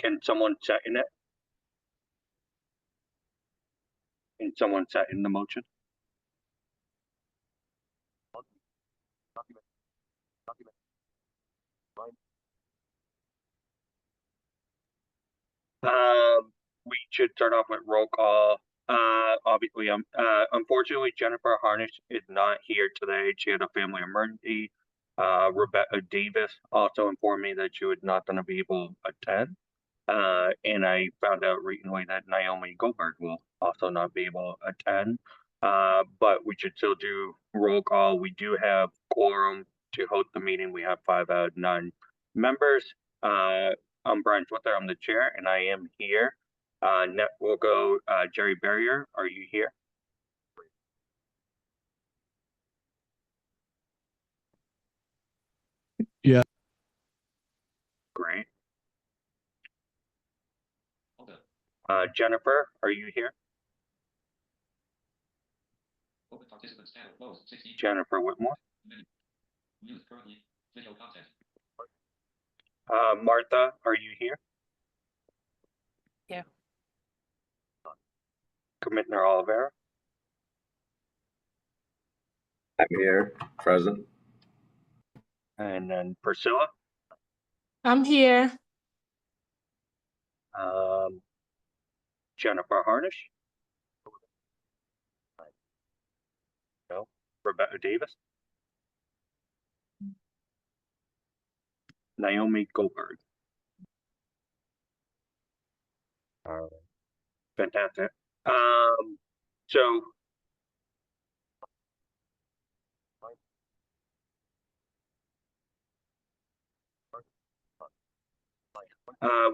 Can someone second it? Can someone second the motion? We should start off with roll call. Obviously, unfortunately, Jennifer Harnish is not here today. She had a family emergency. Rebecca Davis also informed me that she was not going to be able to attend. And I found out recently that Naomi Goldberg will also not be able to attend. But we should still do roll call. We do have quorum to host the meeting. We have 5 out of 9 members. I'm Brian Switzer. I'm the chair, and I am here. We'll go. Jerry Barrier, are you here? Yeah. Great. Jennifer, are you here? Open participants panel closed. 16. Jennifer Whitmore. Mute currently. Video content. Martha, are you here? Yeah. Commissioner Oliveira. I'm here, present. And then Priscilla. I'm here. Jennifer Harnish. No. Rebecca Davis. Naomi Goldberg. Fantastic. So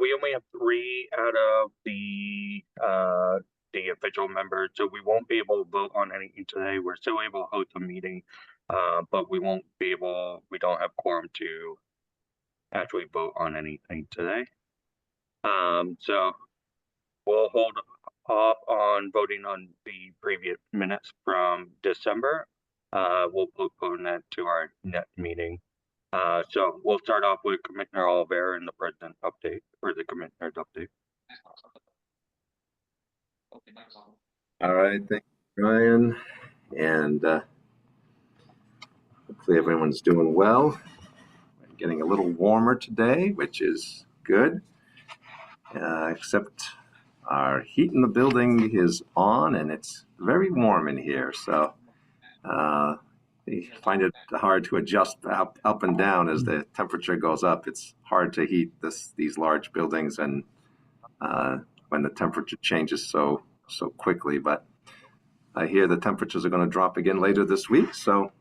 we only have 3 out of the official members, so we won't be able to vote on anything today. We're still able to host a meeting, but we won't be able. We don't have quorum to actually vote on anything today. So we'll hold off on voting on the previous minutes from December. We'll postpone that to our next meeting. So we'll start off with Commissioner Oliveira and the president update, or the commissioner's update. All right, thank you, Ryan. And hopefully everyone's doing well. Getting a little warmer today, which is good. Except our heat in the building is on and it's very warm in here. So I find it hard to adjust up and down as the temperature goes up. It's hard to heat these large buildings and when the temperature changes so quickly. But I hear the temperatures are going to drop again later this week, so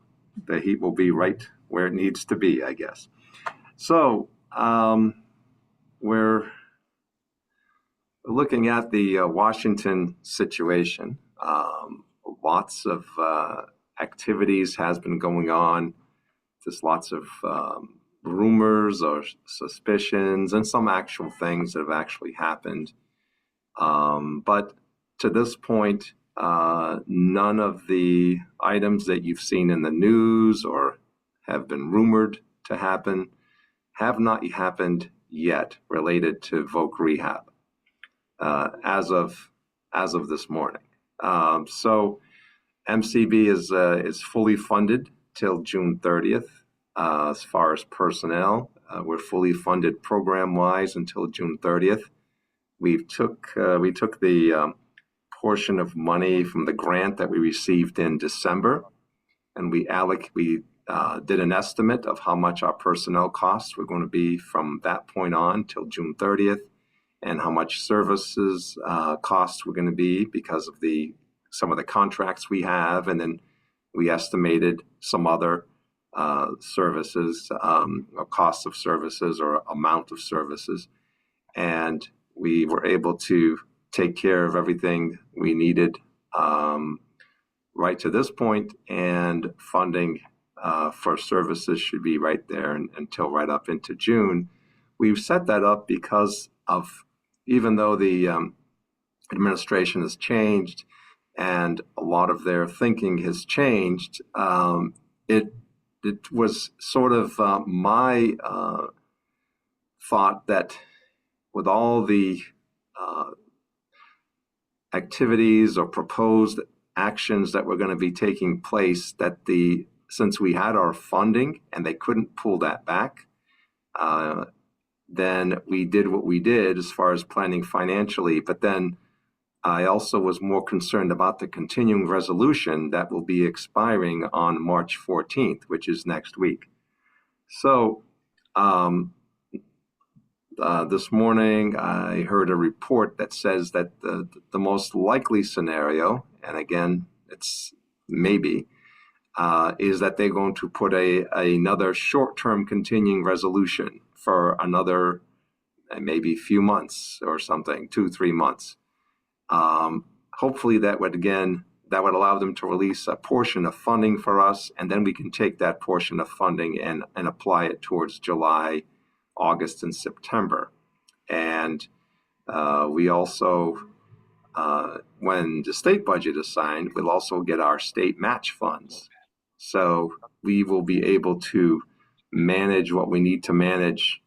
the heat will be right where it needs to be, I guess. So we're looking at the Washington situation. Lots of activities has been going on. There's lots of rumors or suspicions and some actual things that have actually happened. But to this point, none of the items that you've seen in the news or have been rumored to happen have not happened yet related to Voc Rehab as of this morning. So MCB is fully funded till June 30th. As far as personnel, we're fully funded program-wise until June 30th. We took the portion of money from the grant that we received in December, and we did an estimate of how much our personnel costs were going to be from that point on till June 30th, and how much services costs were going to be because of some of the contracts we have, and then we estimated some other services, or costs of services or amount of services, and we were able to take care of everything we needed right to this point, and funding for services should be right there until right up into June. We've set that up because of, even though the administration has changed and a lot of their thinking has changed, it was sort of my thought that with all the activities or proposed actions that were going to be taking place, that since we had our funding and they couldn't pull that back, then we did what we did as far as planning financially. But then I also was more concerned about the continuing resolution that will be expiring on March 14th, which is next week. So this morning, I heard a report that says that the most likely scenario, and again, it's maybe, is that they're going to put another short-term continuing resolution for another maybe few months or something, 2-3 months. Hopefully that would allow them to release a portion of funding for us, and then we can take that portion of funding and apply it towards July, August, and September. And we also, when the state budget is signed, we'll also get our state match funds. So we will be able to manage what we need to manage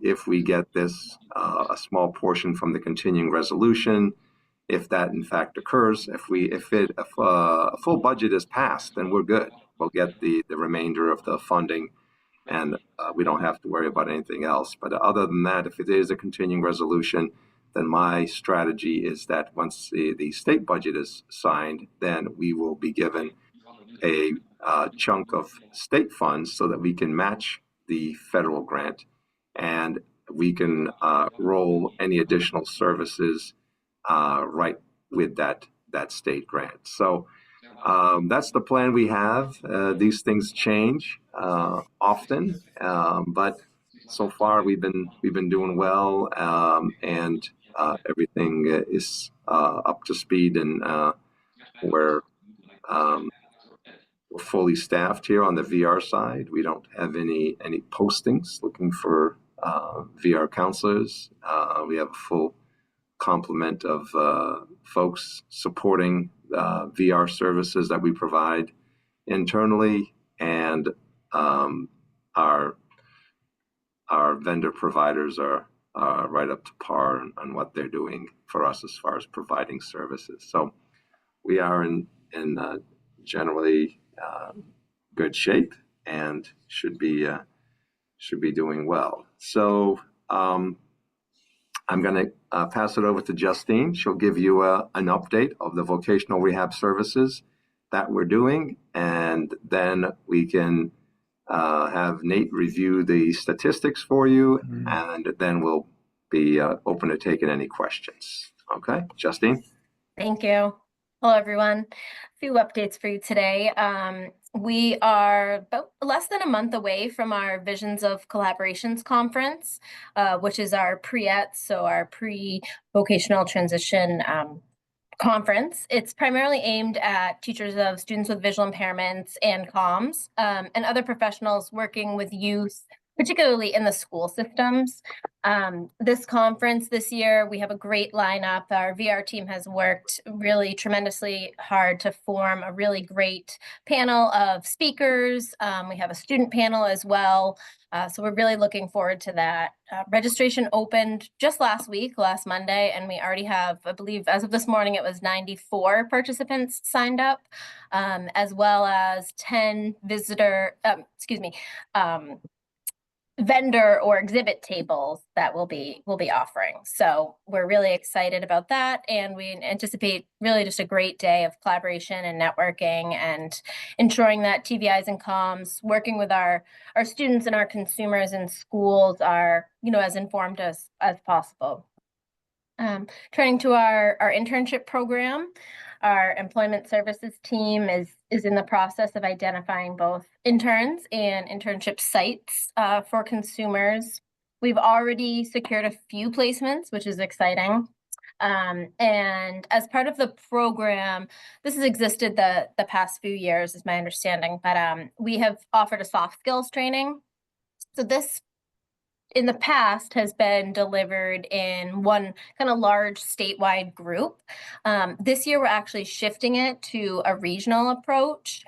if we get this, a small portion from the continuing resolution. If that in fact occurs, if a full budget is passed, then we're good. We'll get the remainder of the funding, and we don't have to worry about anything else. But other than that, if it is a continuing resolution, then my strategy is that once the state budget is signed, then we will be given a chunk of state funds so that we can match the federal grant, and we can roll any additional services right with that state grant. So that's the plan we have. These things change often, but so far we've been doing well, and everything is up to speed, and we're fully staffed here on the VR side. We don't have any postings looking for VR counselors. We have a full complement of folks supporting VR services that we provide internally, and our vendor providers are right up to par on what they're doing for us as far as providing services. So we are in generally good shape and should be doing well. So I'm going to pass it over to Justine. She'll give you an update of the vocational rehab services that we're doing, and then we can have Nate review the statistics for you, and then we'll be open to taking any questions. Okay, Justine? Thank you. Hello, everyone. A few updates for you today. We are about less than a month away from our Visions of Collaborations conference, which is our pre-ETS, so our pre-vocational transition conference. It's primarily aimed at teachers of students with visual impairments and comms, and other professionals working with youth, particularly in the school systems. This conference this year, we have a great lineup. Our VR team has worked really tremendously hard to form a really great panel of speakers. We have a student panel as well. So we're really looking forward to that. Registration opened just last Monday, and we already have, I believe, as of this morning, it was 94 participants signed up, as well as 10 vendor or exhibit tables that we'll be offering. So we're really excited about that, and we anticipate really just a great day of collaboration and networking, and ensuring that TVIs and comms, working with our students and our consumers in schools, are as informed as possible. Turning to our internship program, our employment services team is in the process of identifying both interns and internship sites for consumers. We've already secured a few placements, which is exciting. And as part of the program, this has existed the past few years, is my understanding, but we have offered a soft skills training. So this, in the past, has been delivered in one kind of large statewide group. This year, we're actually shifting it to a regional approach.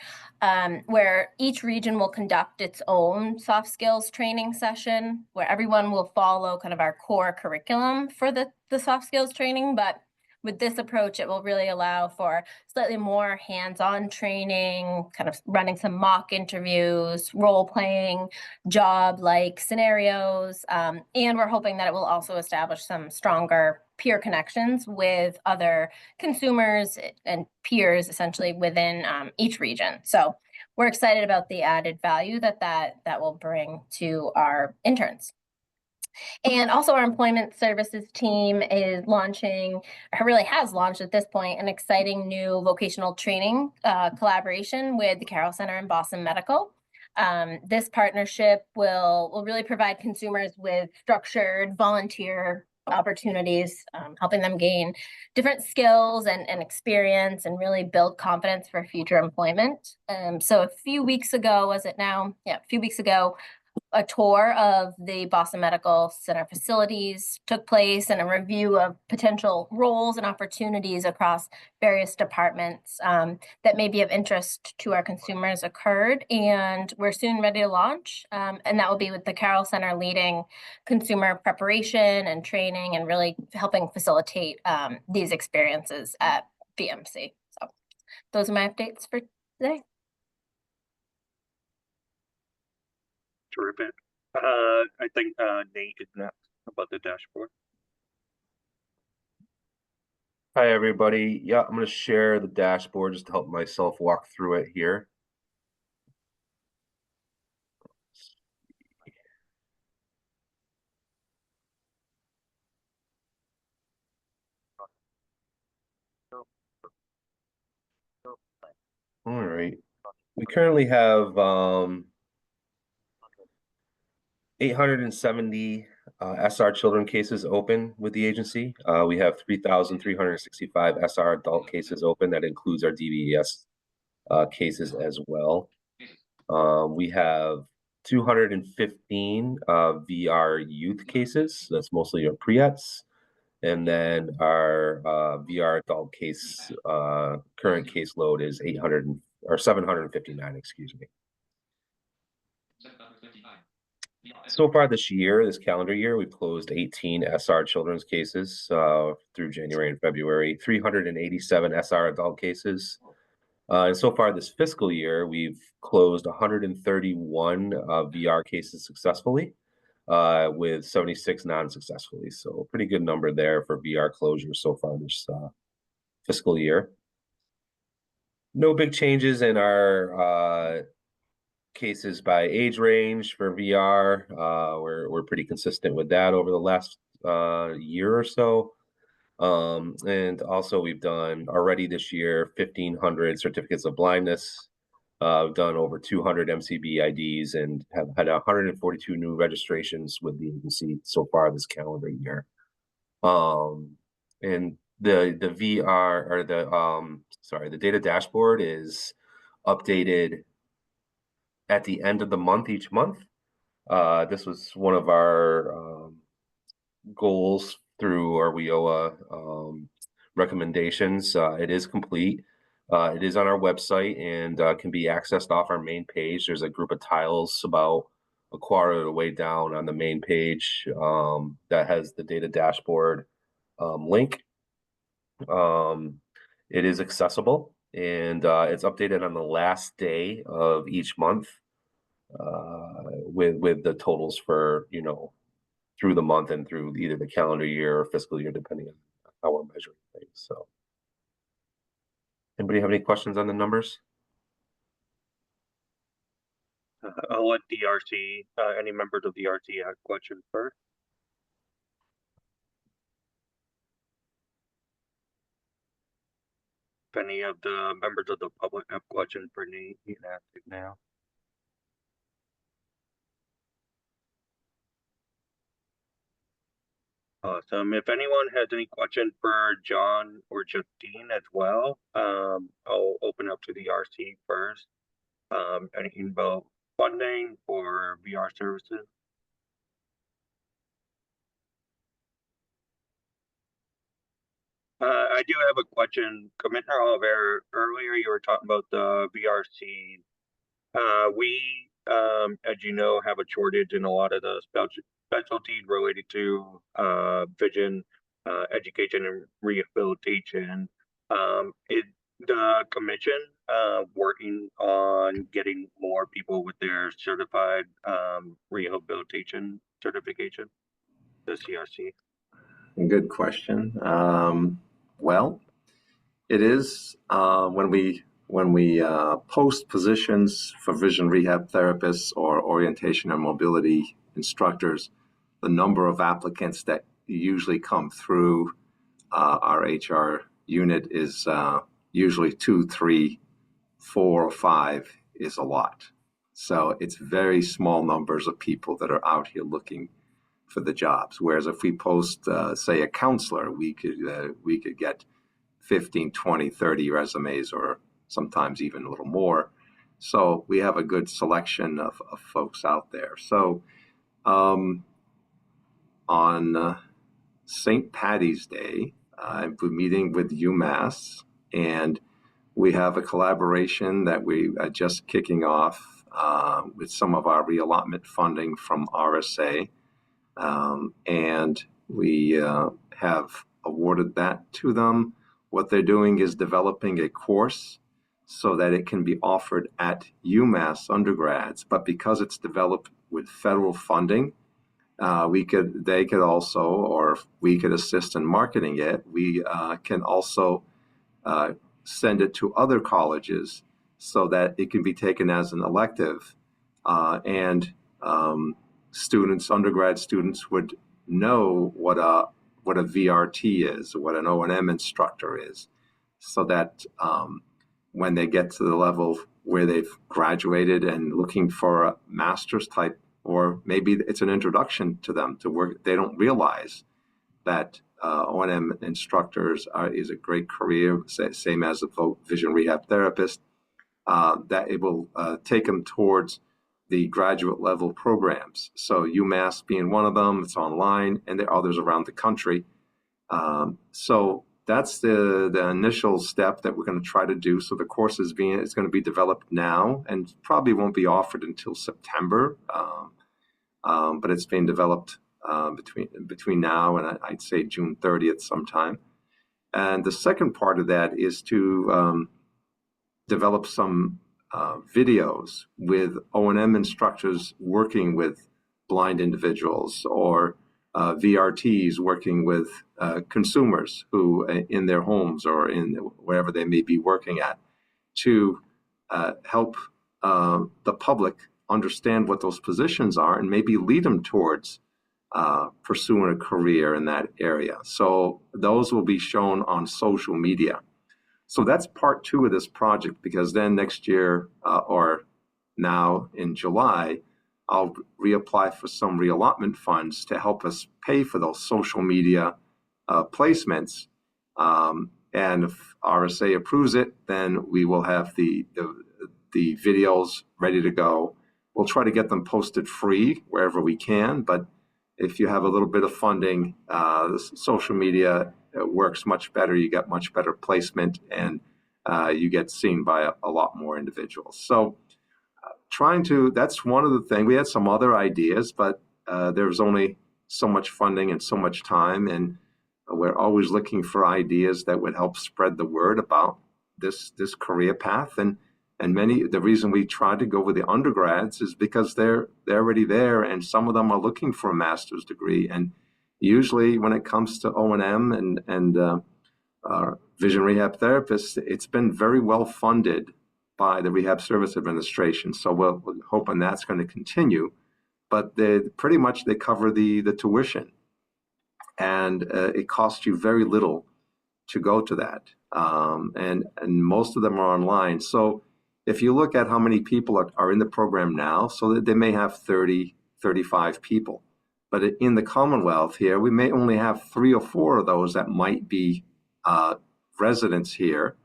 where each region will conduct its own soft skills training session, where everyone will follow kind of our core curriculum for the soft skills training. But with this approach, it will really allow for slightly more hands-on training, kind of running some mock interviews, role-playing, job-like scenarios. And we're hoping that it will also establish some stronger peer connections with other consumers and peers essentially within each region. So we're excited about the added value that will bring to our interns. And also our employment services team is launching, or really has launched at this point, an exciting new vocational training collaboration with the Carroll Center and Boston Medical. This partnership will really provide consumers with structured volunteer opportunities, helping them gain different skills and experience and really build confidence for future employment. So a few weeks ago, was it now? Yeah, a few weeks ago, a tour of the Boston Medical Center facilities took place, and a review of potential roles and opportunities across various departments that may be of interest to our consumers occurred. And we're soon ready to launch. And that will be with the Carroll Center leading consumer preparation and training and really helping facilitate these experiences at BMC. So those are my updates for today. Terrific. I think Nate is next about the dashboard. Hi, everybody. Yeah, I'm going to share the dashboard just to help myself walk through it here. All right. We currently have 870 SR children cases open with the agency. We have 3,365 SR adult cases open. That includes our DBES cases as well. We have 215 VR youth cases. That's mostly our pre-ets. And then our VR adult case current caseload is 759, excuse me. So far this year, this calendar year, we've closed 18 SR children's cases through January and February, 387 SR adult cases. And so far this fiscal year, we've closed 131 VR cases successfully, with 76 non-successfully. So a pretty good number there for VR closures so far this fiscal year. No big changes in our cases by age range for VR. We're pretty consistent with that over the last year or so. And also we've done already this year 1,500 certificates of blindness. We've done over 200 MCB IDs and have had 142 new registrations with the agency so far this calendar year. And the VR or the data dashboard is updated at the end of the month each month. This was one of our goals through our WIOA recommendations. It is complete. It is on our website and can be accessed off our main page. There's a group of tiles about a quarter of the way down on the main page that has the data dashboard link. It is accessible and it's updated on the last day of each month with the totals for, through the month and through either the calendar year or fiscal year, depending on how we're measuring things. So anybody have any questions on the numbers? I'll let DRC, any members of the RC ask questions first. If any of the members of the public have questions for Nate, you can ask it now. Awesome. If anyone has any questions for John or Justine as well, I'll open up to the RC first. Anything about funding for VR services? I do have a question. Commissioner Oliver, earlier you were talking about the VRC As you know, have a shortage in a lot of the specialties related to vision, education, and rehabilitation. Is the commission working on getting more people with their certified rehabilitation certification, the CRC? Good question. Well, it is when we post positions for vision rehab therapists or orientation and mobility instructors, the number of applicants that usually come through our HR unit is usually 2, 3, 4, or 5 is a lot. So it's very small numbers of people that are out here looking for the jobs. Whereas if we post, say, a counselor, we could get 15, 20, 30 resumes, or sometimes even a little more. So we have a good selection of folks out there. So on St. Patty's Day, I'm meeting with UMass, and we have a collaboration that we are just kicking off with some of our reallotment funding from RSA. And we have awarded that to them. What they're doing is developing a course so that it can be offered at UMass undergrads. But because it's developed with federal funding, they could also, or we could assist in marketing it. We can also send it to other colleges so that it can be taken as an elective, and undergrad students would know what a VRT is, what an O&M instructor is, so that when they get to the level where they've graduated and looking for a master's type, or maybe it's an introduction to them to work, they don't realize that O&M instructors is a great career, same as a vision rehab therapist, that it will take them towards the graduate level programs. So UMass being one of them, it's online, and there are others around the country. So that's the initial step that we're going to try to do. So the course is going to be developed now, and probably won't be offered until September. But it's being developed between now and I'd say June 30th sometime. And the second part of that is to develop some videos with O&M instructors working with blind individuals, or VRTs working with consumers who in their homes or in wherever they may be working at, to help the public understand what those positions are and maybe lead them towards pursuing a career in that area. So those will be shown on social media. So that's part 2 of this project, because then next year, or now in July, I'll reapply for some reallotment funds to help us pay for those social media placements. And if RSA approves it, then we will have the videos ready to go. We'll try to get them posted free wherever we can, but if you have a little bit of funding, social media works much better. You get much better placement, and you get seen by a lot more individuals. So that's one of the things. We had some other ideas, but there's only so much funding and so much time, and we're always looking for ideas that would help spread the word about this career path. And the reason we try to go with the undergrads is because they're already there, and some of them are looking for a master's degree. And usually when it comes to O&M and vision rehab therapists, it's been very well funded by the Rehab Service Administration. So we're hoping that's going to continue. But they cover the tuition, and it costs you very little to go to that. And most of them are online. So if you look at how many people are in the program now, so that they may have 30, 35 people. But in the Commonwealth here, we may only have 3 or 4 of those that might be residents here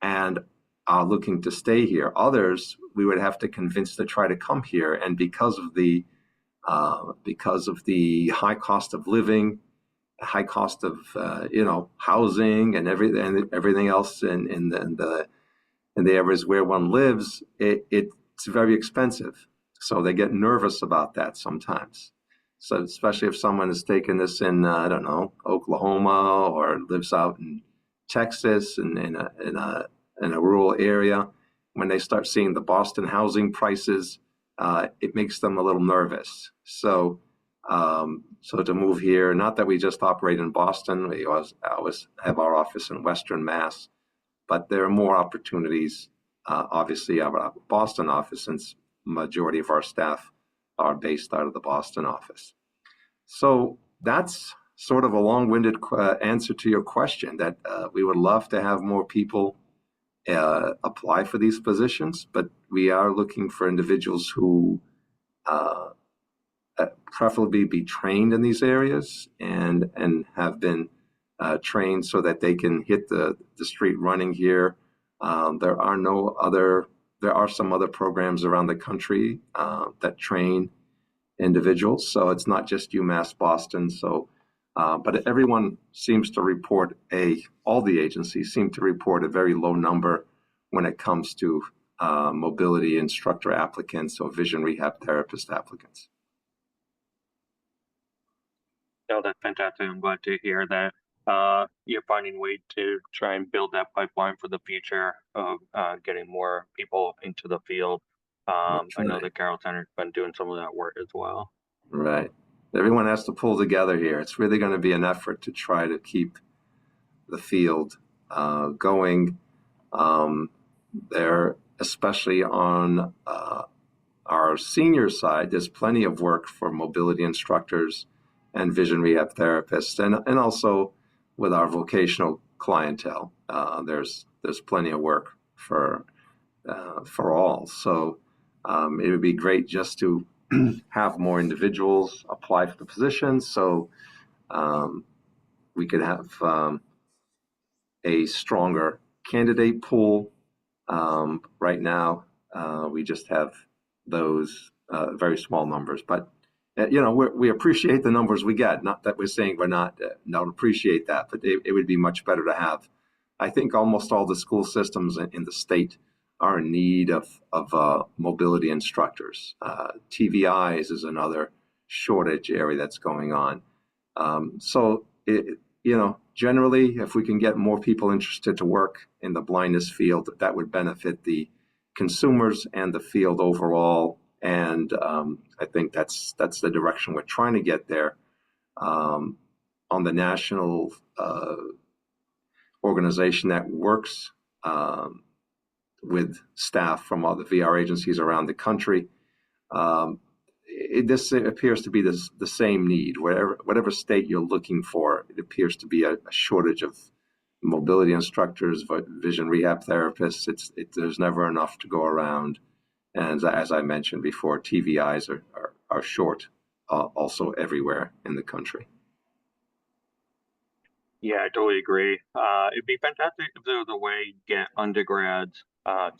and are looking to stay here. Others, we would have to convince to try to come here. And because of the high cost of living, high cost of housing and everything else in the areas where one lives, it it's very expensive. So they get nervous about that sometimes. So especially if someone has taken this in, I don't know, Oklahoma or lives out in Texas and in a rural area, when they start seeing the Boston housing prices, it makes them a little nervous. So to move here, not that we just operate in Boston, we always have our office in Western Mass, but there are more opportunities. Obviously, our Boston office, since majority of our staff are based out of the Boston office. So that's sort of a long-winded answer to your question, that we would love to have more people apply for these positions, but we are looking for individuals who preferably be trained in these areas and have been trained so that they can hit the street running here. There are some other programs around the country that train individuals, so it's not just UMass Boston. So, but everyone seems to report all the agencies seem to report a very low number when it comes to mobility instructor applicants or vision rehab therapist applicants. No, that's fantastic. I'm glad to hear that you're finding ways to try and build that pipeline for the future of getting more people into the field. I know the Carroll Center's been doing some of that work as well. Right. Everyone has to pull together here. It's really going to be an effort to try to keep the field going there, especially on our senior side. There's plenty of work for mobility instructors and vision rehab therapists, and also with our vocational clientele. There's plenty of work for all. So it would be great just to have more individuals apply for the positions, so we could have a stronger candidate pool. Right now, we just have those very small numbers, but we appreciate the numbers we get. Not that we're saying we're not don't appreciate that, but it would be much better to have. I think almost all the school systems in the state are in need of mobility instructors. TVIs is another shortage area that's going on. So generally, if we can get more people interested to work in the blindness field, that would benefit the consumers and the field overall. And I think that's the direction we're trying to get there. On the national organization that works with staff from all the VR agencies around the country, this appears to be the same need. Whatever state you're looking for, it appears to be a shortage of mobility instructors, vision rehab therapists. There's never enough to go around. And as I mentioned before, TVIs are short also everywhere in the country. Yeah, I totally agree. It'd be fantastic if there was a way to get undergrads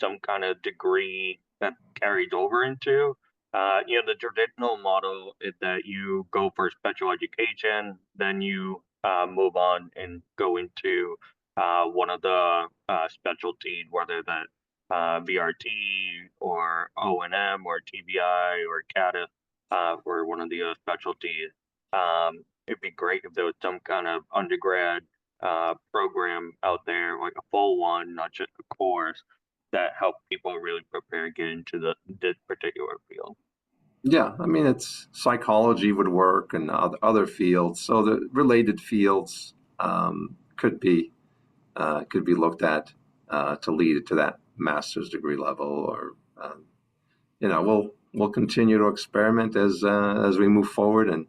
some kind of degree that carries over into. The traditional model is that you go for special education, then you move on and go into one of the specialties, whether that VRT or O&M or TBI or CADIS for one of the specialties. It'd be great if there was some kind of undergrad program out there, like a full one, not just a course, that helped people really prepare to get into this particular field. Yeah, I mean, it's psychology would work and other fields. So the related fields could be looked at to lead to that master's degree level, or we'll continue to experiment as we move forward and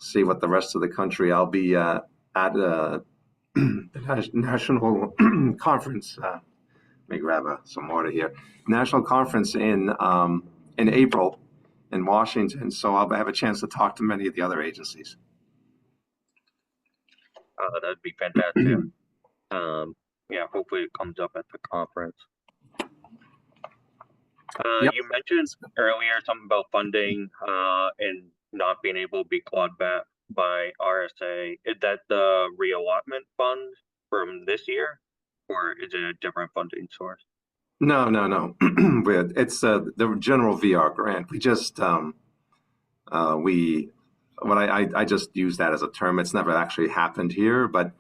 see what the rest of the country. I'll be at the national conference. Let me grab some water here. National conference in April in Washington, so I'll have a chance to talk to many of the other agencies. That'd be fantastic. Hopefully it comes up at the conference. Yep. You mentioned earlier something about funding and not being able to be clawed back by RSA. Is that the reallotment fund from this year, or is it a different funding source? No, no, no. It's the general VR grant. We just we what I just use that as a term. It's never actually happened here, but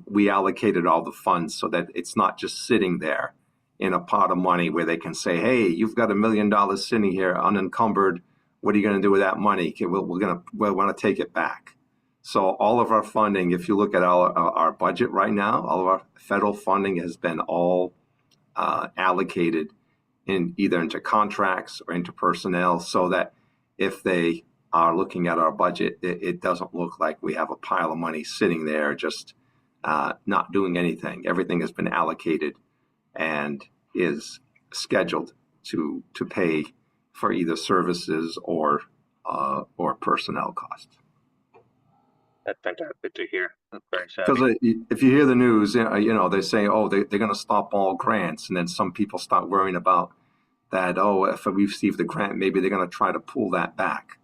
we allocated all the funds so that it's not just sitting there in a pot of money where they can say, "Hey, you've got $1 million sitting here unencumbered. What are you going to do with that money? Okay, we want to take it back." So all of our funding, if you look at our budget right now, all of our federal funding has been all allocated in either into contracts or into personnel, so that if they are looking at our budget, it doesn't look like we have a pile of money sitting there just not doing anything. Everything has been allocated and is scheduled to pay for either services or personnel costs. That's fantastic to hear. That's very sad. Because if you hear the news, they say, oh, they're going to stop all grants, and then some people start worrying about that. Oh, if we receive the grant, maybe they're going to try to pull that back.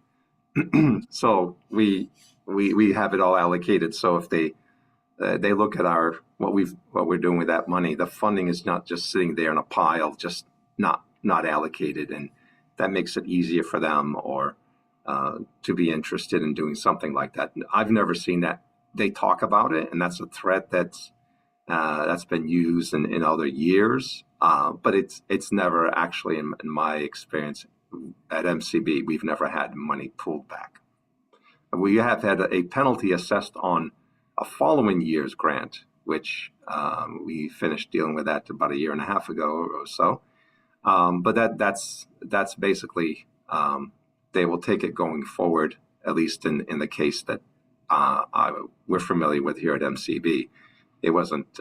So we have it all allocated. So if they look at what we're doing with that money, the funding is not just sitting there in a pile, just not allocated, and that makes it easier for them or to be interested in doing something like that. I've never seen that. They talk about it, and that's a threat that's been used in other years, but it's never actually, in my experience at MCB, we've never had money pulled back. We have had a penalty assessed on a following year's grant, which we finished dealing with that about a year and a half ago or so. But that's basically they will take it going forward, at least in the case that we're familiar with here at MCB. It wasn't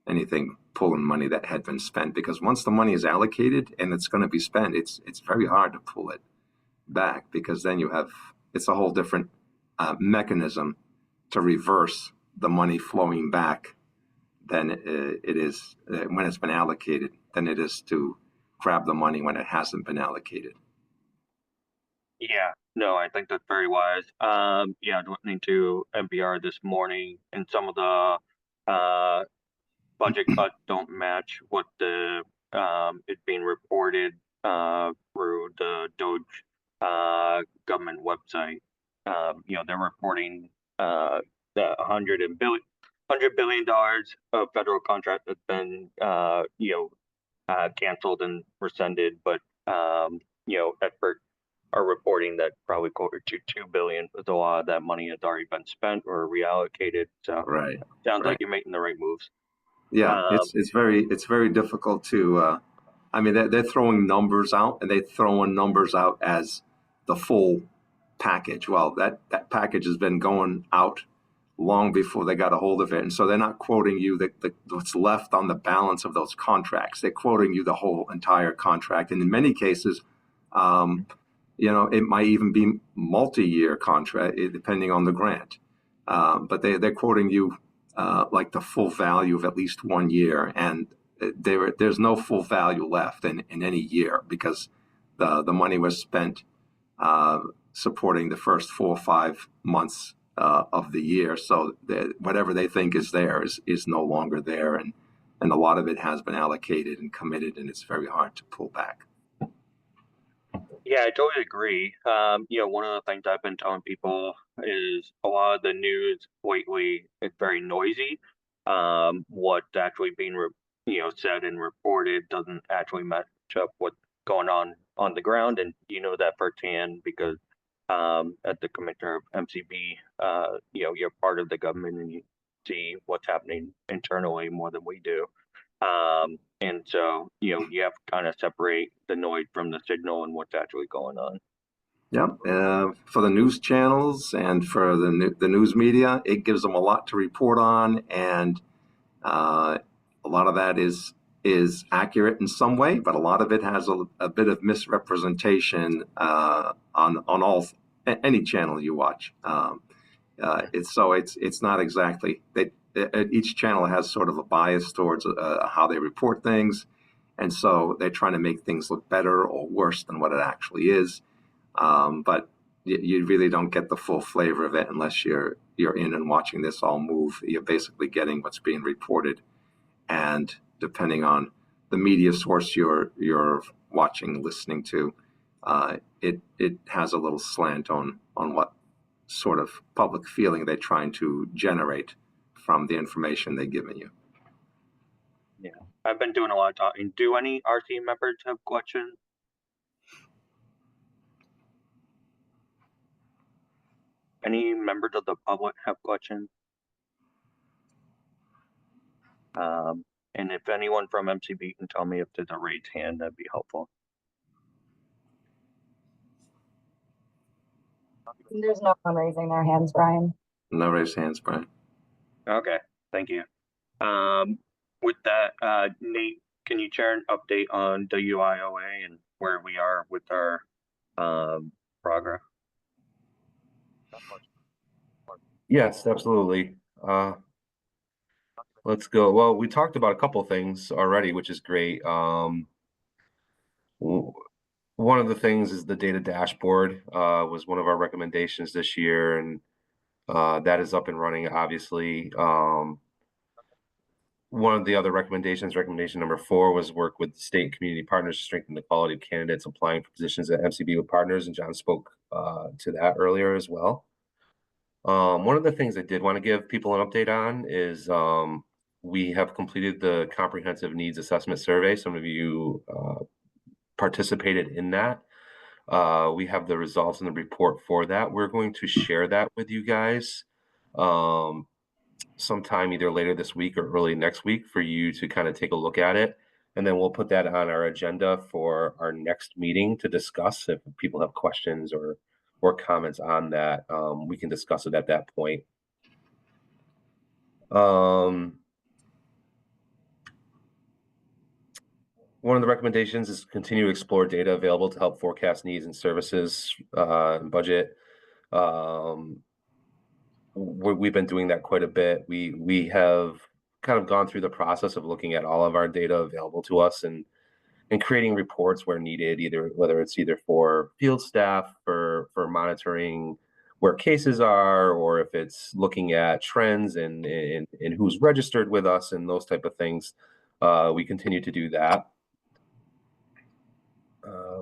anything pulling money that had been spent, because once the money is allocated and it's going to be spent, it's very hard to pull it back, because then it's a whole different mechanism to reverse the money flowing back than it is when it's been allocated, than it is to grab the money when it hasn't been allocated. Yeah, no, I think that's very wise. Yeah, listening to NPR this morning, and some of the budget cuts don't match what it's being reported through the Doge government website. They're reporting the $100 billion of federal contract that's been canceled and rescinded, but experts are reporting that probably closer to $2 billion, but a lot of that money has already been spent or reallocated. So Right. sounds Right. like you're making the right moves. Yeah, it's very difficult to. I mean, they're throwing numbers out, and they're throwing numbers out as the full package. Well, that package has been going out long before they got a hold of it, and so they're not quoting you what's left on the balance of those contracts. They're quoting you the whole entire contract, and in many cases, it might even be multi-year contract depending on the grant. But they're quoting you like the full value of at least 1 year, and there's no full value left in any year, because the money was spent supporting the first 4 or 5 months of the year. So whatever they think is there is no longer there, and a lot of it has been allocated and committed, and it's very hard to pull back. Yeah, I totally agree. One of the things I've been telling people is a lot of the news lately is very noisy. What's actually being said and reported doesn't actually match up what's going on the ground, and you know that firsthand because as the commissioner of MCB, you're part of the government and you see what's happening internally more than we do. And so, you have to kind of separate the noise from the signal and what's actually going on. Yep. For the news channels and for the news media, it gives them a lot to report on, and a lot of that is accurate in some way, but a lot of it has a bit of misrepresentation on any channel you watch. It's not exactly each channel has sort of a bias towards how they report things, and so they're trying to make things look better or worse than what it actually is. But you really don't get the full flavor of it unless you're in and watching this all move. You're basically getting what's being reported, and depending on the media source you're watching, listening to, it has a little slant on what sort of public feeling they're trying to generate from the information they're giving you. Yeah, I've been doing a lot of talking. Do any RT members have questions? Any members of the public have questions? And if anyone from MCB can tell me if there's a raised hand, that'd be helpful. There's no one raising their hands, Brian. No raised hands, Brian. Okay, thank you. With that, Nate, can you share an update on WIOA and where we are with our progress? Yes, absolutely. Let's go. Well, we talked about a couple things already, which is great. One of the things is the data dashboard was one of our recommendations this year, and that is up and running, obviously. One of the other recommendations, recommendation number 4, was work with state and community partners to strengthen the quality of candidates applying for positions at MCB with partners, and John spoke to that earlier as well. One of the things I did want to give people an update on is we have completed the comprehensive needs assessment survey. Some of you participated in that. We have the results and the report for that. We're going to share that with you guys sometime either later this week or early next week for you to kind of take a look at it. And then we'll put that on our agenda for our next meeting to discuss. If people have questions or comments on that, we can discuss it at that point. One of the recommendations is continue to explore data available to help forecast needs and services and budget. We've been doing that quite a bit. We have kind of gone through the process of looking at all of our data available to us and creating reports where needed, whether it's for field staff for monitoring where cases are, or if it's looking at trends and who's registered with us and those type of things. We continue to do that.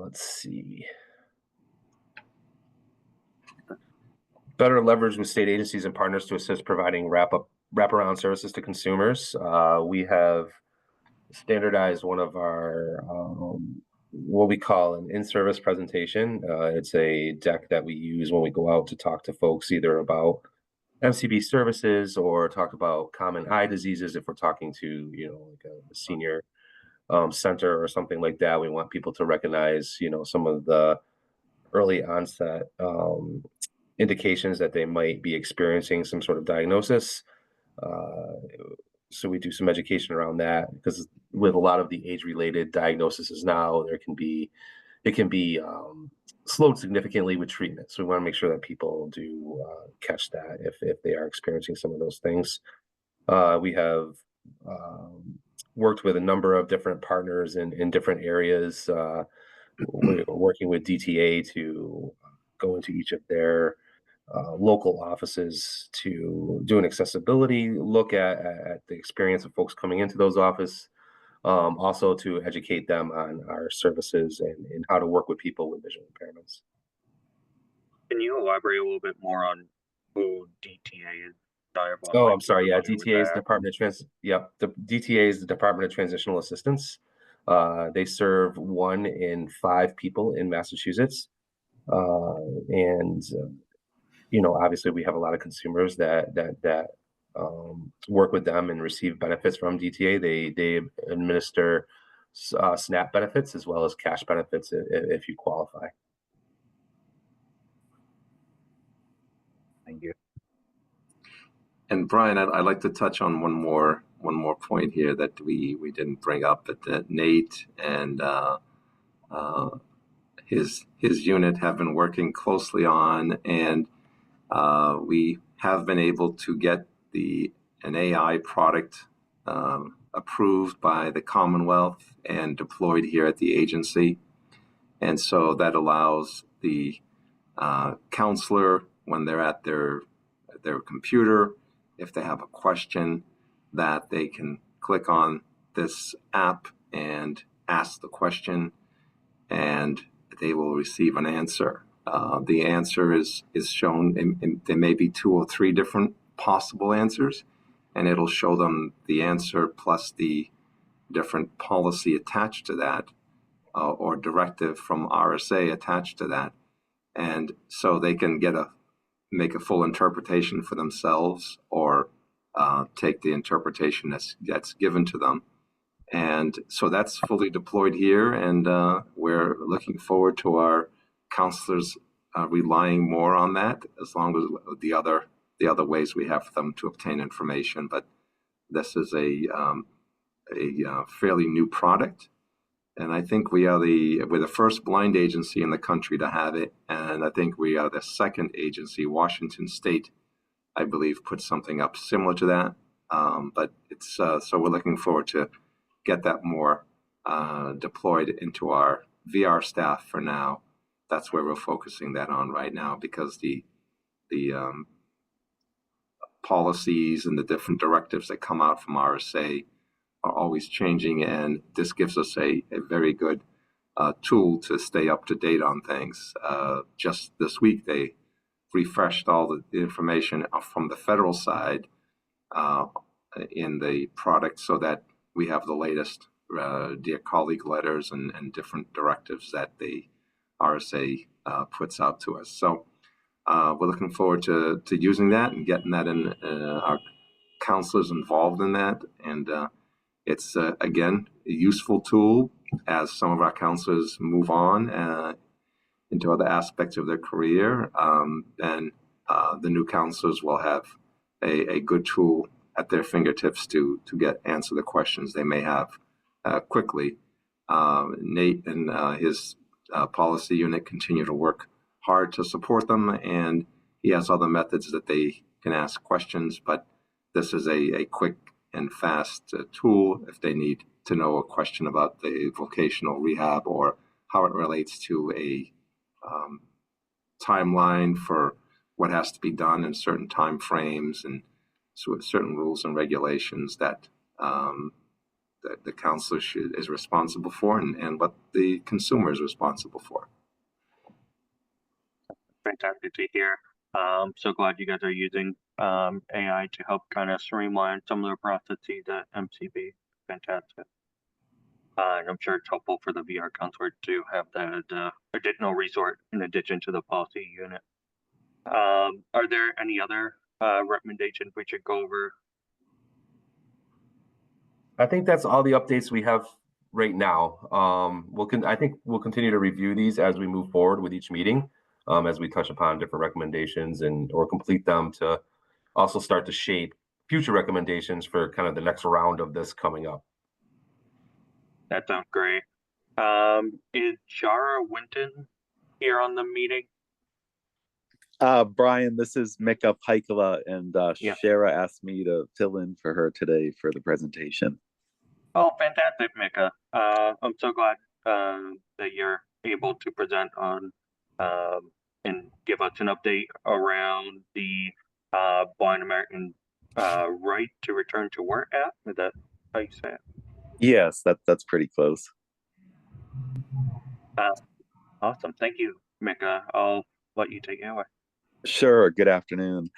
Let's see. Better leverage with state agencies and partners to assist providing wraparound services to consumers. We have standardized one of our what we call an in-service presentation. It's a deck that we use when we go out to talk to folks either about MCB services or talk about common eye diseases. If we're talking to like a senior center or something like that, we want people to recognize some of the early onset indications that they might be experiencing some sort of diagnosis. So we do some education around that, because with a lot of the age-related diagnoses now, it can be slowed significantly with treatment. So we want to make sure that people do catch that if they are experiencing some of those things. We have worked with a number of different partners in different areas. We're working with DTA to go into each of their local offices to do an accessibility look at the experience of folks coming into those offices, also to educate them on our services and how to work with people with visual impairments. Can you elaborate a little bit more on who DTA is? Oh, I'm sorry. Yeah, DTA is Department of the DTA is the Department of Transitional Assistance. They serve 1 in 5 people in Massachusetts, and obviously we have a lot of consumers that work with them and receive benefits from DTA. They administer SNAP benefits as well as cash benefits if you qualify. Thank you. And Brian, I'd like to touch on one more point here that we didn't bring up, but that Nate and his unit have been working closely on, and we have been able to get an AI product approved by the Commonwealth and deployed here at the agency. And so that allows the counselor, when they're at their computer, if they have a question, that they can click on this app and ask the question, and they will receive an answer. The answer is shown, there may be 2 or 3 different possible answers, and it'll show them the answer plus the different policy attached to that, or directive from RSA attached to that. And so they can make a full interpretation for themselves, or take the interpretation that's given to them. And so that's fully deployed here, and we're looking forward to our counselors relying more on that, as long as the other ways we have for them to obtain information. But this is a fairly new product, and I think we're the first blind agency in the country to have it, and I think we are the second agency. Washington State, I believe, put something up similar to that, but it's so we're looking forward to get that more deployed into our VR staff for now. That's where we're focusing that on right now, because the policies and the different directives that come out from RSA are always changing, and this gives us a very good tool to stay up to date on things. Just this week, they refreshed all the information from the federal side in the product, so that we have the latest dear colleague letters and different directives that the RSA puts out to us. So we're looking forward to using that and getting that in, our counselors involved in that. And it's, again, a useful tool as some of our counselors move on into other aspects of their career. Then the new counselors will have a good tool at their fingertips to answer the questions they may have quickly. Nate and his policy unit continue to work hard to support them, and he has other methods that they can ask questions, but this is a quick and fast tool if they need to know a question about the vocational rehab, or how it relates to a timeline for what has to be done in certain time frames, and so certain rules and regulations that the counselor is responsible for, and what the consumer is responsible for. Fantastic to hear. So glad you guys are using AI to help kind of streamline some of the processes at MCB. Fantastic. And I'm sure it's helpful for the VR counselor to have that additional resource in addition to the policy unit. Are there any other recommendations we should go over? I think that's all the updates we have right now. I think we'll continue to review these as we move forward with each meeting, as we touch upon different recommendations or complete them, to also start to shape future recommendations for kind of the next round of this coming up. That sounds great. Is Shara Winton here on the meeting? Brian, this is Mika Paikala, and Yeah. Shara asked me to fill in for her today for the presentation. Oh, fantastic, Mika. I'm so glad that you're able to present on and give us an update around the Blind American right to return to work app. Is that how you say it? Yes, that's pretty close. Awesome. Thank you, Mika. I'll let you take it away. Sure. Good afternoon.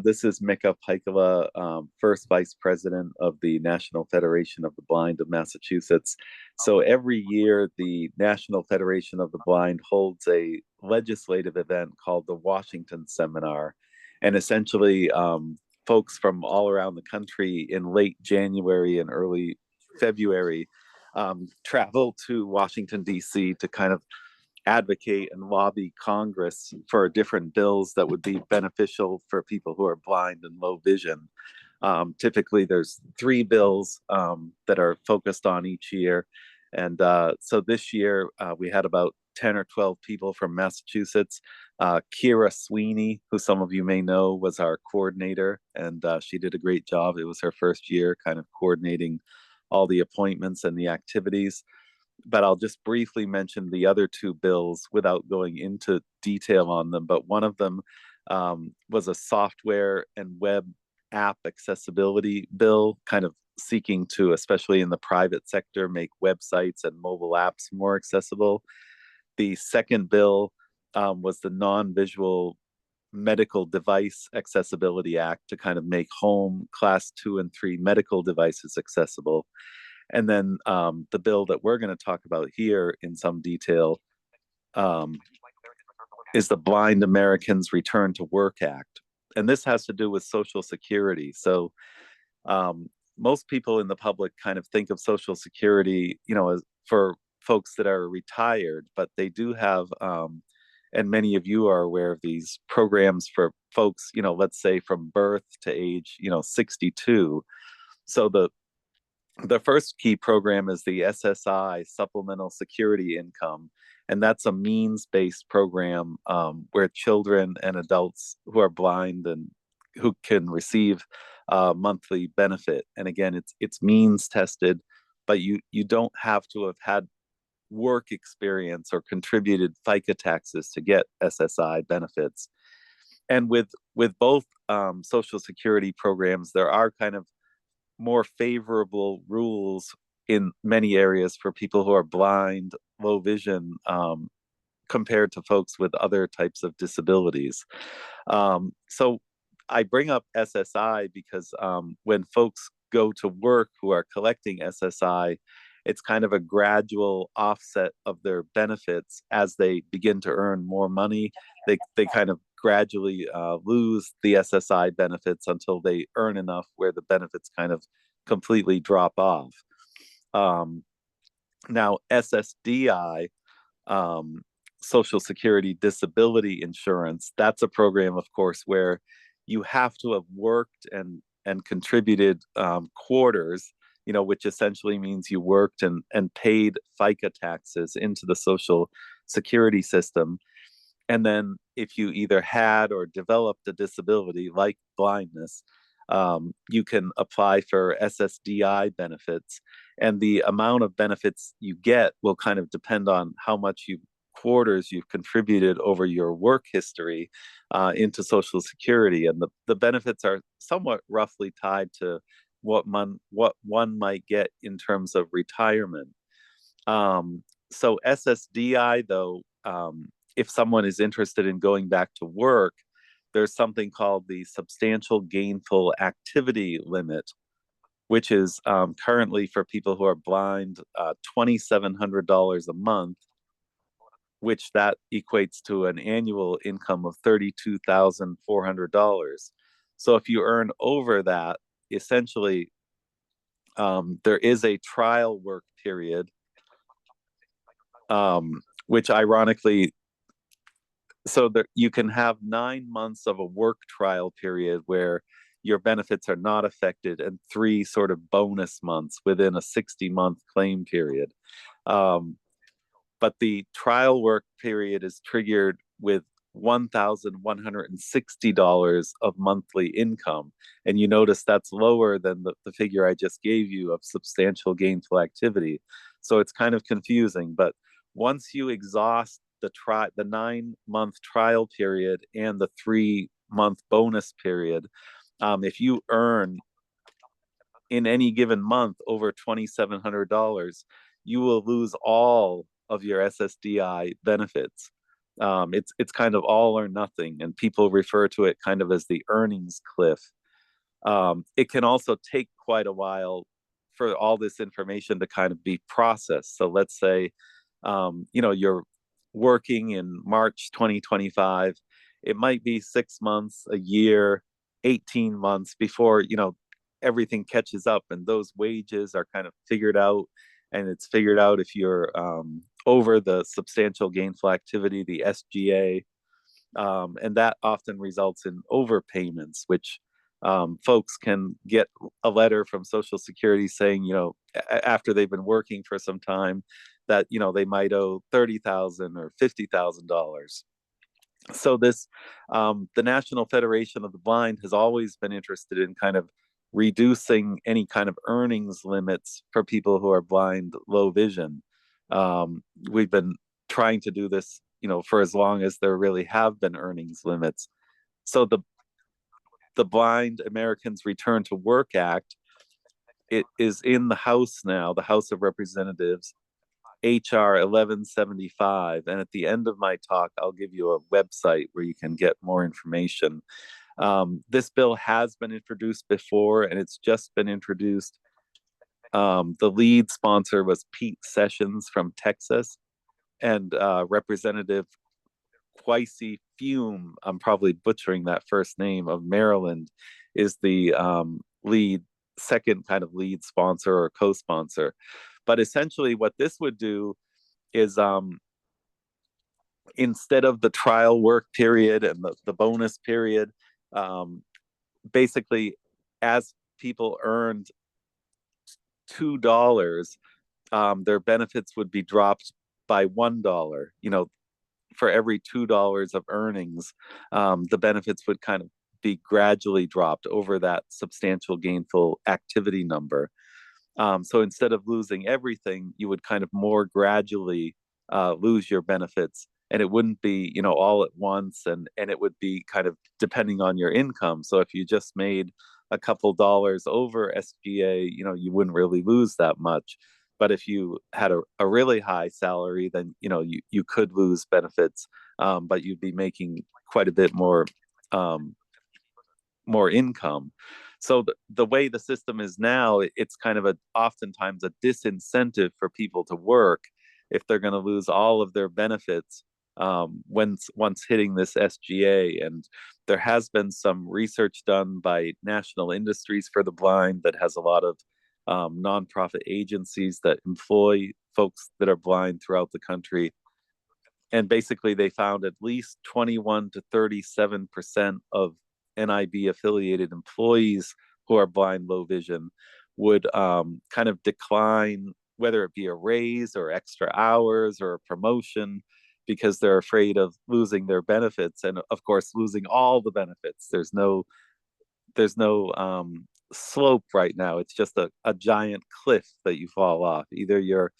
This is Mika Paikala, first vice president of the National Federation of the Blind of Massachusetts. So every year, the National Federation of the Blind holds a legislative event called the Washington Seminar. And essentially, folks from all around the country in late January and early February travel to Washington, D.C. to kind of advocate and lobby Congress for different bills that would be beneficial for people who are blind and low vision. Typically, there's 3 bills that are focused on each year. And so this year, we had about 10 or 12 people from Massachusetts. Kira Sweeney, who some of you may know, was our coordinator, and she did a great job. It was her first year kind of coordinating all the appointments and the activities. But I'll just briefly mention the other 2 bills without going into detail on them. But one of them was a software and web app accessibility bill, kind of seeking to, especially in the private sector, make websites and mobile apps more accessible. The second bill was the Non-Visual Medical Device Accessibility Act to kind of make home class 2 and 3 medical devices accessible. And then the bill that we're going to talk about here in some detail is the Blind Americans Return to Work Act. And this has to do with Social Security. So most people in the public kind of think of Social Security, as for folks that are retired, but they do have, and many of you are aware of these programs for folks, let's say from birth to age, 62. So the first key program is the SSI, Supplemental Security Income, and that's a means-based program where children and adults who are blind and who can receive monthly benefit. And again, it's means tested, but you don't have to have had work experience or contributed FICA taxes to get SSI benefits. And with both Social Security programs, there are kind of more favorable rules in many areas for people who are blind, low vision, compared to folks with other types of disabilities. So I bring up SSI because when folks go to work who are collecting SSI, it's kind of a gradual offset of their benefits as they begin to earn more money. They kind of gradually lose the SSI benefits until they earn enough where the benefits kind of completely drop off. Now, SSDI, Social Security Disability Insurance, that's a program, of course, where you have to have worked and contributed quarters, which essentially means you worked and paid FICA taxes into the Social Security system. And then if you either had or developed a disability like blindness, you can apply for SSDI benefits. And the amount of benefits you get will kind of depend on how much quarters you've contributed over your work history into Social Security. And the benefits are somewhat roughly tied to what one might get in terms of retirement. So SSDI, though, if someone is interested in going back to work, there's something called the Substantial Gainful Activity Limit, which is currently for people who are blind, $2,700 a month, which that equates to an annual income of $32,400. So if you earn over that, essentially, there is a trial work period, which ironically, so that you can have 9 months of a work trial period where your benefits are not affected, and 3 sort of bonus months within a 60-month claim period. But the trial work period is triggered with $1,160 of monthly income. And you notice that's lower than the figure I just gave you of substantial gainful activity. So it's kind of confusing. But once you exhaust the 9-month trial period and the 3-month bonus period, if you earn in any given month over $2,700, you will lose all of your SSDI benefits. It's kind of all or nothing, and people refer to it kind of as the earnings cliff. It can also take quite a while for all this information to kind of be processed. So let's say, you're working in March 2025. It might be 6 months, a year, 18 months before, everything catches up and those wages are kind of figured out. And it's figured out if you're over the substantial gainful activity, the SGA, and that often results in overpayments, which folks can get a letter from Social Security saying, after they've been working for some time, that they might owe $30,000 or $50,000. So this, the National Federation of the Blind has always been interested in kind of reducing any kind of earnings limits for people who are blind, low vision. We've been trying to do this, for as long as there really have been earnings limits. So the Blind Americans Return to Work Act it is in the House now, the House of Representatives, HR 1175. And at the end of my talk, I'll give you a website where you can get more information. This bill has been introduced before, and it's just been introduced. The lead sponsor was Pete Sessions from Texas, and Representative Quicey Fume, I'm probably butchering that first name, of Maryland, is the second kind of lead sponsor or co-sponsor. But essentially what this would do is instead of the trial work period and the bonus period, basically as people earned $2, their benefits would be dropped by $1. For every $2 of earnings, the benefits would kind of be gradually dropped over that substantial gainful activity number. So instead of losing everything, you would kind of more gradually lose your benefits, and it wouldn't be, all at once, and it would be kind of depending on your income. So if you just made a couple dollars over SGA, you wouldn't really lose that much. But if you had a really high salary, then you could lose benefits, but you'd be making quite a bit more income. So the way the system is now, it's kind of oftentimes a disincentive for people to work if they're going to lose all of their benefits once hitting this SGA. And there has been some research done by National Industries for the Blind that has a lot of nonprofit agencies that employ folks that are blind throughout the country. And basically they found at least 21 to 37% of NIB affiliated employees who are blind, low vision would kind of decline, whether it be a raise or extra hours or a promotion, because they're afraid of losing their benefits, and of course losing all the benefits. There's no slope right now. It's just a giant cliff that you fall off. Either you're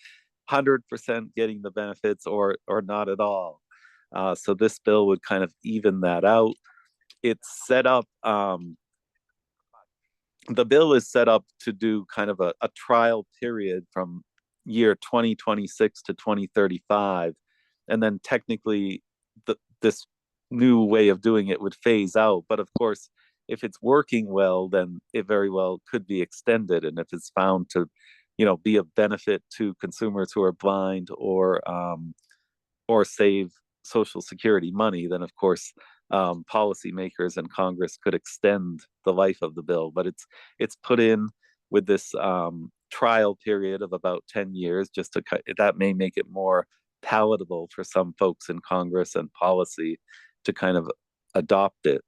100% getting the benefits or not at all. So this bill would kind of even that out. It's set up, the bill is set up to do kind of a trial period from year 2026 to 2035. And then technically this new way of doing it would phase out. But of course, if it's working well, then it very well could be extended. And if it's found to, be a benefit to consumers who are blind or save Social Security money, then of course policymakers and Congress could extend the life of the bill. But it's put in with this trial period of about 10 years, just to that may make it more palatable for some folks in Congress and policy to kind of adopt it.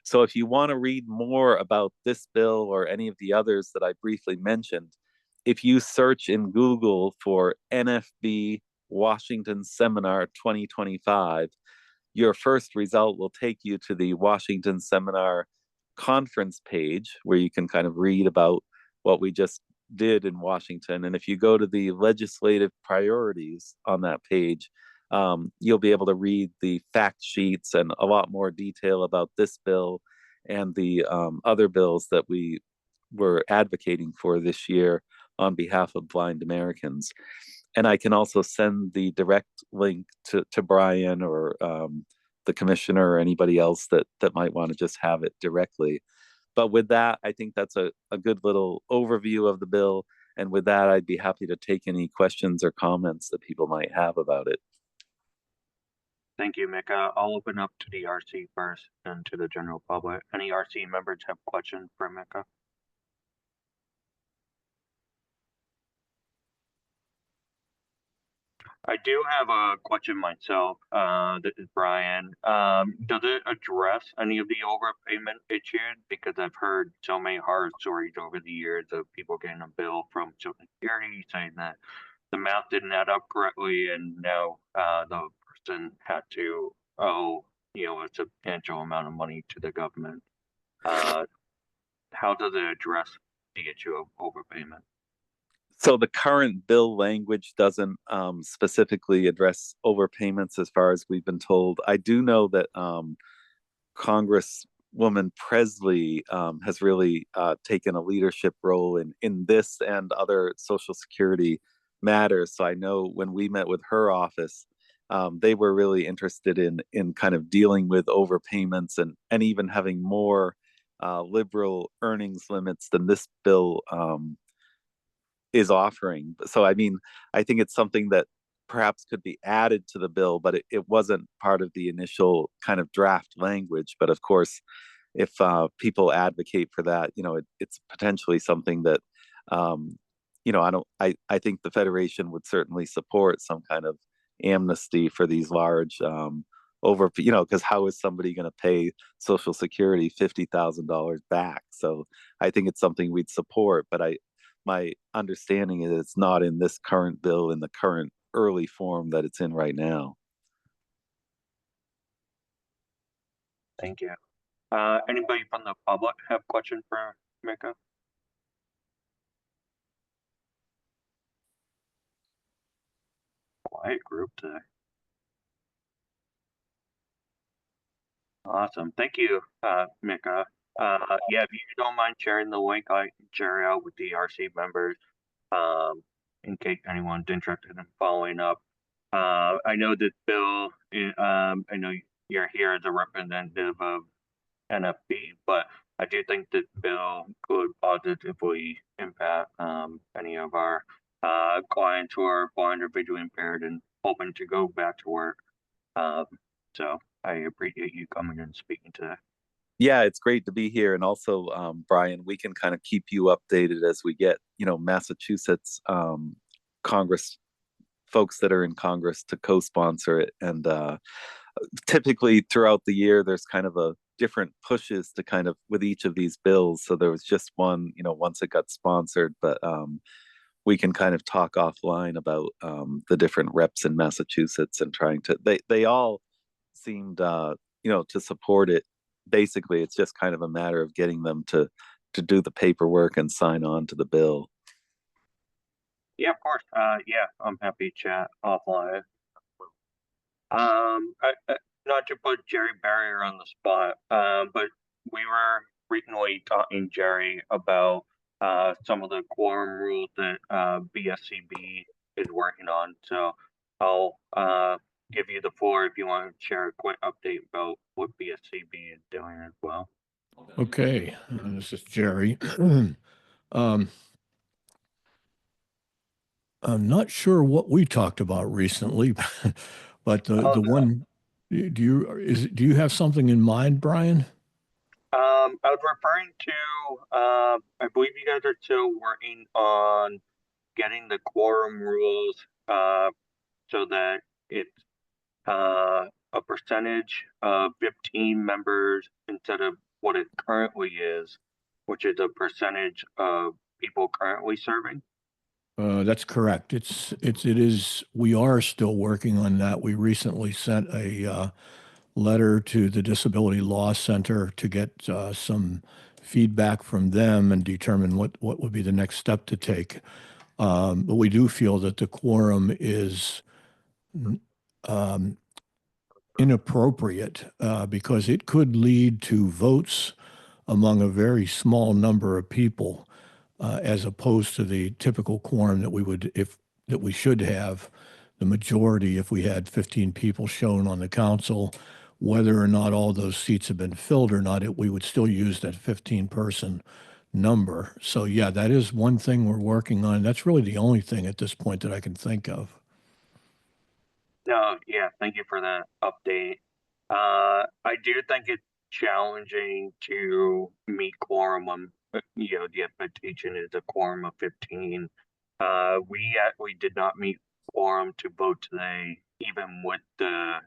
So if you want to read more about this bill or any of the others that I briefly mentioned, if you search in Google for NFB Washington Seminar 2025, your first result will take you to the Washington Seminar conference page, where you can kind of read about what we just did in Washington. And if you go to the legislative priorities on that page, you'll be able to read the fact sheets and a lot more detail about this bill and the other bills that we were advocating for this year on behalf of blind Americans. And I can also send the direct link to Brian or the commissioner or anybody else that might want to just have it directly. But with that, I think that's a good little overview of the bill. And with that, I'd be happy to take any questions or comments that people might have about it. Thank you, Mika. I'll open up to the RC first and to the general public. Any RC members have questions for Mika? I do have a question myself. This is Brian. Does it address any of the overpayment issues? Because I've heard so many horror stories over the years of people getting a bill from Social Security saying that the math didn't add up correctly, and now the person had to owe a substantial amount of money to the government. How does it address the issue of overpayment? So the current bill language doesn't specifically address overpayments as far as we've been told. I do know that Congress Woman Presley has really taken a leadership role in this and other Social Security matters. So I know when we met with her office, they were really interested in kind of dealing with overpayments and even having more liberal earnings limits than this bill is offering. So I mean, I think it's something that perhaps could be added to the bill, but it wasn't part of the initial kind of draft language. But of course, if people advocate for that, it's potentially something that, I think the Federation would certainly support some kind of amnesty for these large because how is somebody going to pay Social Security $50,000 back? So I think it's something we'd support, but my understanding is it's not in this current bill in the current early form that it's in right now. Thank you. Anybody from the public have questions for Mika? Quiet group today. Awesome. Thank you, Mika. Yeah, if you don't mind sharing the link, I can share out with the RC members, in case anyone's interested in following up. I know that Bill, I know you're here as a representative of NFB, but I do think that Bill could positively impact any of our clients who are blind or visually impaired and hoping to go back to work. So I appreciate you coming and speaking today. Yeah, it's great to be here. And also, Brian, we can kind of keep you updated as we get, Massachusetts Congress folks that are in Congress to co-sponsor it. And typically throughout the year, there's kind of a different pushes to kind of with each of these bills. So there was just one, once it got sponsored, but we can kind of talk offline about the different reps in Massachusetts and trying to, they all seemed, to support it. Basically, it's just kind of a matter of getting them to do the paperwork and sign on to the bill. Yeah, of course. Yeah, I'm happy to chat offline. Not to put Jerry Barrier on the spot, but we were recently talking, Jerry, about some of the quorum rules that BSCB is working on. So I'll give you the floor if you want to share a quick update about what BSCB is doing as well. Okay, this is Jerry. I'm not sure what we talked about recently, but the one, do you have something in mind, Brian? I was referring to, I believe you guys are still working on getting the quorum rules so that it's a percentage of 15 members instead of what it currently is, which is a percentage of people currently serving. That's correct. We are still working on that. We recently sent a letter to the Disability Law Center to get some feedback from them and determine what would be the next step to take. But we do feel that the quorum is inappropriate because it could lead to votes among a very small number of people, as opposed to the typical quorum that we should have, the majority if we had 15 people shown on the council. Whether or not all those seats have been filled or not, we would still use that 15-person number. So yeah, that is one thing we're working on. That's really the only thing at this point that I can think of. No, yeah, thank you for that update. I do think it's challenging to meet quorum when, the expectation is a quorum of 15. We did not meet quorum to vote today, even with the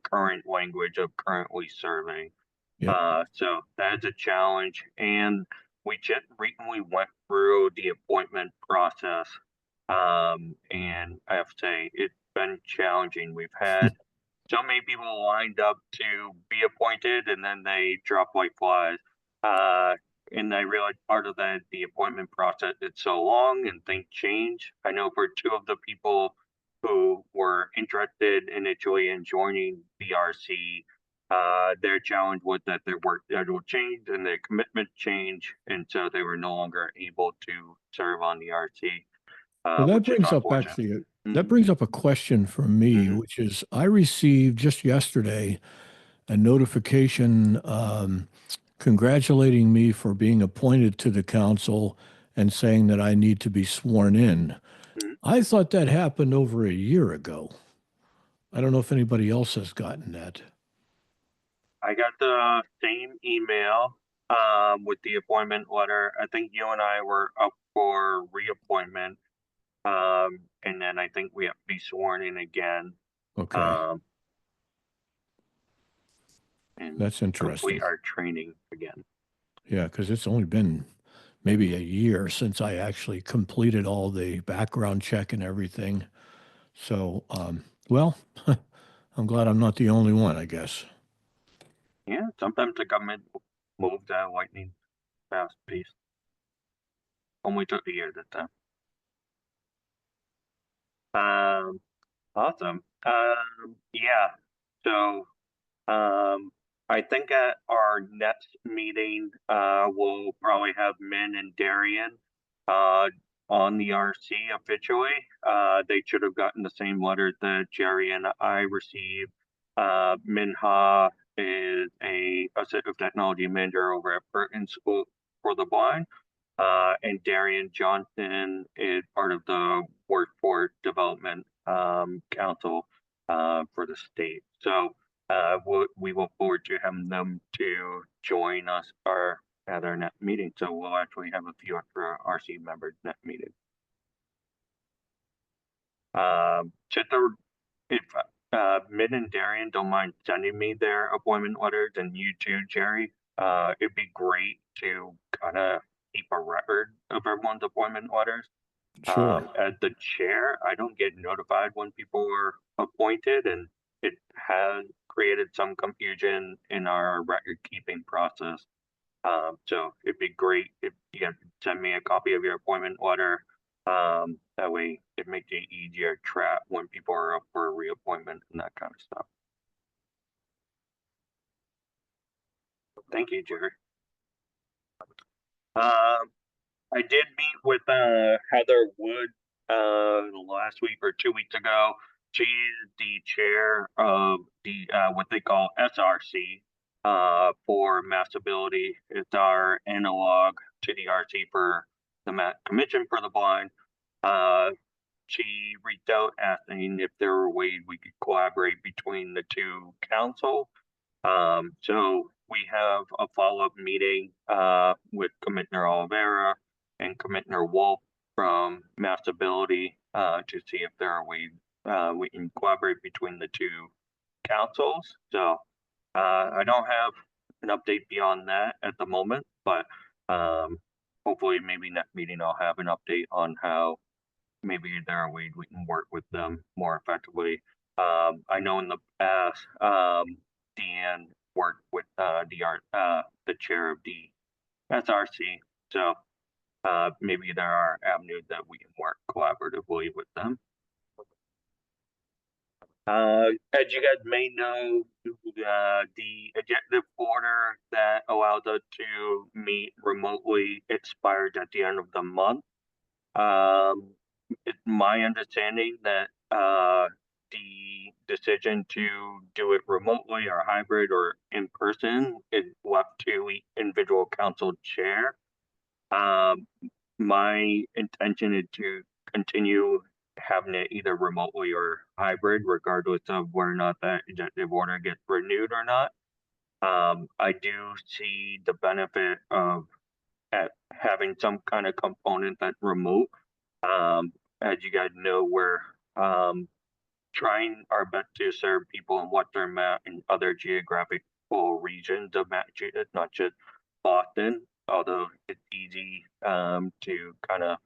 current language of currently serving. Yep. So that is a challenge. And we just recently went through the appointment process. And I have to say, it's been challenging. We've had so many people lined up to be appointed and then they drop like flies. And I realized part of that, the appointment process is so long and things change. I know for two of the people who were interested initially in joining the RC, Their challenge was that their work schedule changed and their commitment changed, and so they were no longer able to serve on the RC, Well, that which is brings up unfortunate. actually, Mhm. that brings up a question for me, Mhm. which is I received just yesterday a notification congratulating me for being appointed to the council and saying that I need to be sworn in. Mhm. I thought that happened over a year ago. I don't know if anybody else has gotten that. I got the same email with the appointment letter. I think you and I were up for reappointment, and then I think we have to be sworn in again. Okay, And that's interesting. complete our training again. Yeah, because it's only been maybe a year since I actually completed all the background check and everything. So, well, I'm glad I'm not the only one, I guess. Yeah, sometimes the government moves at a lightning fast pace. Only took a year this time. Awesome. Yeah. So, I think at our next meeting, we'll probably have Min and Darian, on the RC officially. They should have gotten the same letter that Jerry and I received. Minha is a assistive technology manager over at Burton School for the Blind. And Darian Johnson is part of the Workforce Development Council for the state. So we look forward to having them to join us at our next meeting. So we'll actually have a few extra RC members next meeting. Just if Min and Darian don't mind sending me their appointment letters, and you too, Jerry, it'd be great to kind of keep a record of everyone's appointment letters. Sure. As the chair, I don't get notified when people are appointed, and it has created some confusion in our record keeping process. So it'd be great if you could send me a copy of your appointment letter. That way it makes it easier to track when people are up for a reappointment and that kind of stuff. Thank you, Jerry. I did meet with Heather Wood last week or 2 weeks ago. She is the chair of the what they call SRC for Massability. It's our analog to the RC for the Commission for the Blind. She reached out asking if there were ways we could collaborate between the two councils. So we have a follow-up meeting with Commissioner Oliveira and Commissioner Wolf from Massability to see if there are ways we can collaborate between the two councils. So I don't have an update beyond that at the moment, but hopefully maybe next meeting I'll have an update on how maybe there are ways we can work with them more effectively. I know in the past, Dan worked with the chair of the SRC, so maybe there are avenues that we can work collaboratively with them. As you guys may know, the executive order that allows us to meet remotely expires at the end of the month. It's my understanding that the decision to do it remotely or hybrid or in person is left to each individual council chair. My intention is to continue having it either remotely or hybrid, regardless of whether or not that executive order gets renewed or not. I do see the benefit of having some kind of component that's remote. As you guys know, we're trying our best to serve people in Western Mass and other geographical regions of Massachusetts, not just Boston, although it's easy to kind of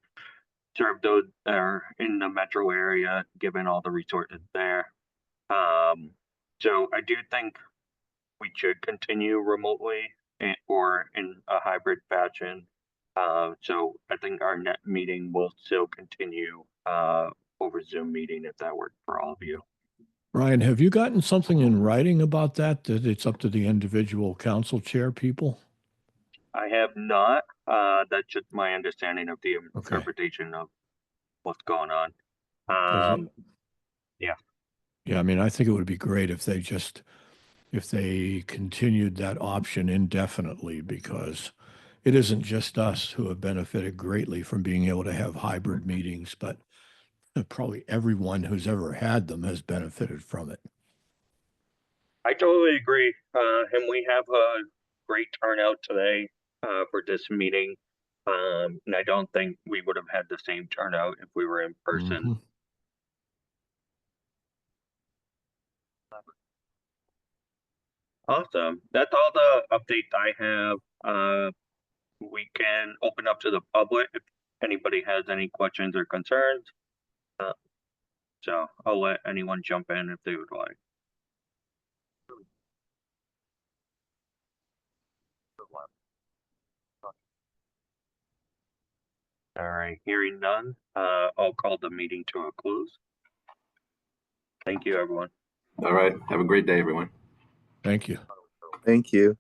serve those that are in the metro area, given all the resources there. So I do think we should continue remotely or in a hybrid fashion. So I think our next meeting will still continue over Zoom meeting if that works for all of you. Brian, have you gotten something in writing about that it's up to the individual council chair people? I have not. That's just my understanding of the interpretation of what's going on. 'Cause Yeah. Yeah, I mean, I think it would be great if they continued that option indefinitely, because it isn't just us who have benefited greatly from being able to have hybrid meetings, but probably everyone who's ever had them has benefited from it. I totally agree. And we have a great turnout today for this meeting. And I don't think we would have had the same turnout if we were in person. Mhm. Awesome. That's all the updates I have. We can open up to the public if anybody has any questions or concerns. So I'll let anyone jump in if they would like. All right, hearing none, I'll call the meeting to a close. Thank you, everyone. All right. Have a great day, everyone. Thank you. Thank you.